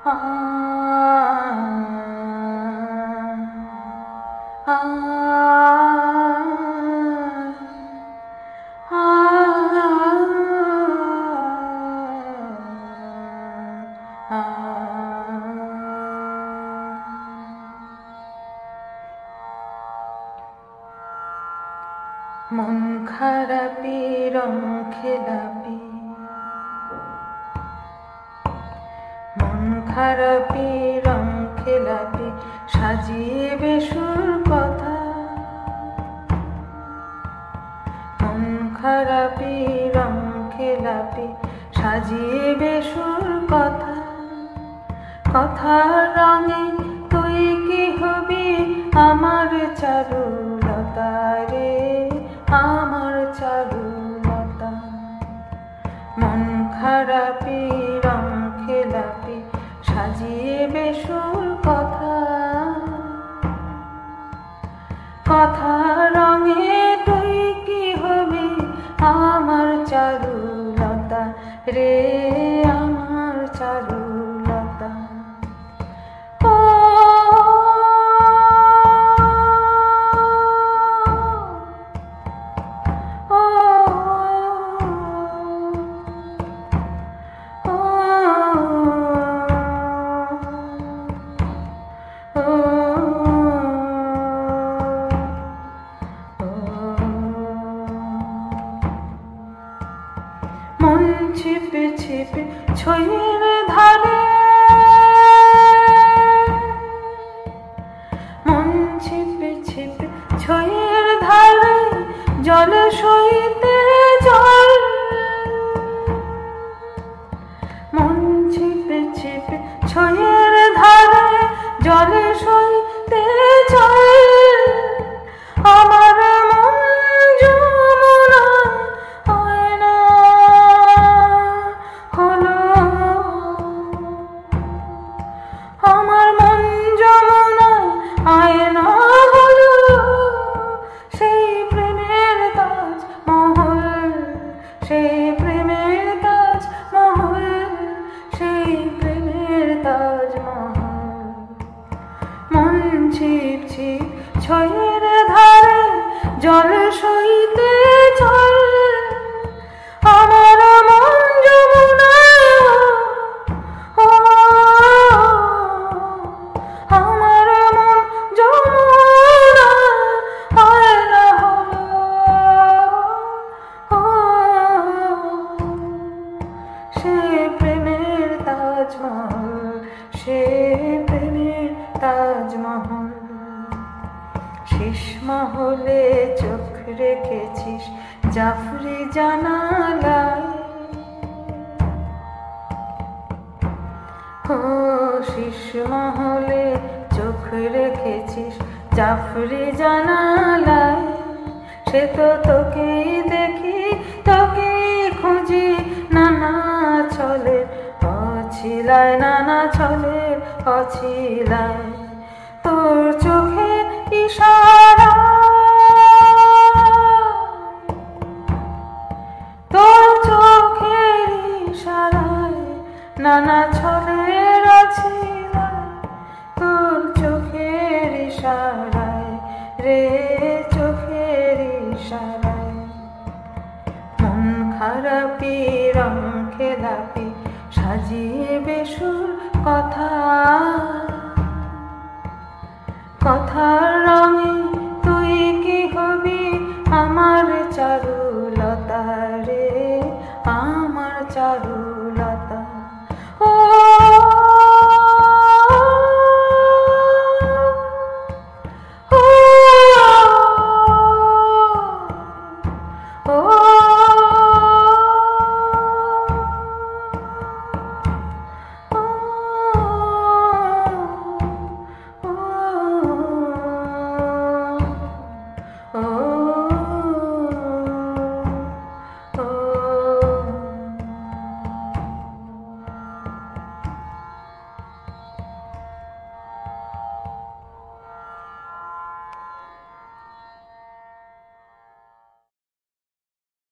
আ আ মন খারাপি রং খেলাপি, মন খারাপি রং খেলাপি সাজিয়ে বেসুর কথা। মন খারাপি রং খেলাপি সাজিয়ে বেসুর কথা। কথার রঙে তুই কি হবি আমার চারুলতা রে, আমার চারুলতা। মন খারাপি রং খেলাপি সাজিয়ে বেসুর কথা। কথা রঙে তুই কি হবি আমার চারুলতা রে, আমার চারুলতা। মন ছিপে ছিপে ছইয়ের ধারে, মন ছিপে ছিপে ছইয়ের ধারে জলে সইতে জল। মন ছিপে ছিপে ছইয়ের ধারে জলে সইতে জল। আমার মন যমুনা হয় না হলো, আমার মন যমুনা হয় না হলো। সেই প্রেমের তাজ মহল, সেই প্রেমের তাজ মহল, সেই প্রেমের তাজ মহল। মন ছিপ ছিপ ছইয়ের ধারে জল সইতে জল। আমার মন যমুনা, আমার মন যমুনা হয় না হলো। সে প্রেমের তাজমহল, সে প্রেমের তাজমহল। শেষ মহলে চোখ রেখেছিস জাফরি জানালায়। ও শেষ মহলে চোখ রেখেছিস জাফরি জানালায়। সে তো তোকেই দেখি, তোকেই খুঁজি নানা ছলের অছিলায়, নানা ছলের অছিলায়। তোর চোখের ইশারা, তোর চোখের ইশারায় নানা ছলের অছিলায়। তোর চোখের ইশারায় রে, চোখের ইশারায়। মন খারাপি রং খেলাপি সাজিয়ে বেসুর কথা। কথার রঙে তুই